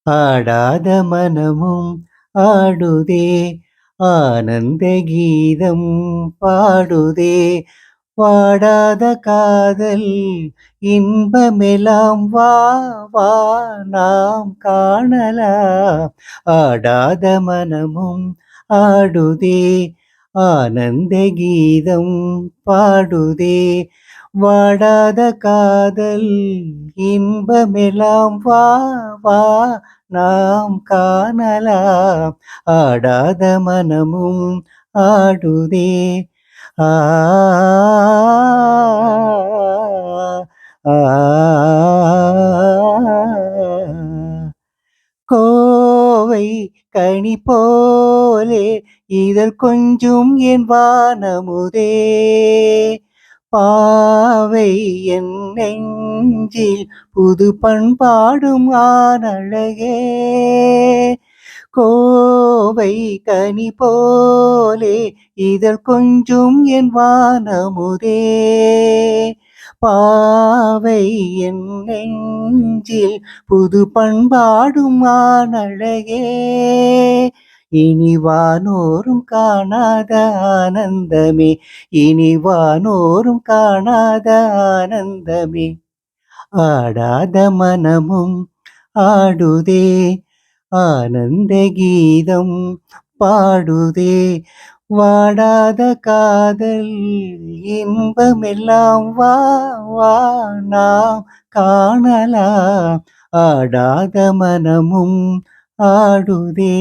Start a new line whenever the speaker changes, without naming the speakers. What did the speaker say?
ஆடாத மனமும் ஆடுதே ஆனந்த கீதம் பாடுதே வாடாத காதல் இன்பமெலாம் வா வா நாம் காணலாம் ஆடாத மனமும் ஆடுதே ஆனந்த கீதம் பாடுதே வாடாத காதல் இன்பமெலாம் வா வா நாம் காணலாம் ஆடாத மனமும் ஆடுதே ஆ ஆ கோவை கனி போலே இதழ் கொஞ்சும் என் வானமுதே பாவை என் நெஞ்சில் புது பண்பாடும் ஆனழகே கோவை கனி போலே இதழ் கொஞ்சும் என் வானமுதே பாவை என் நெஞ்சில் புது பண்பாடும் ஆனழகே இனி வானோரும் காணாத ஆனந்தமே இனி வானோரும் காணாத ஆனந்தமே ஆடாத மனமும் ஆடுதே ஆனந்த கீதம் பாடுதே வாடாத காதல் இன்பமெல்லாம் வா வா நாம் காணலாம் ஆடாத மனமும் ஆடுதே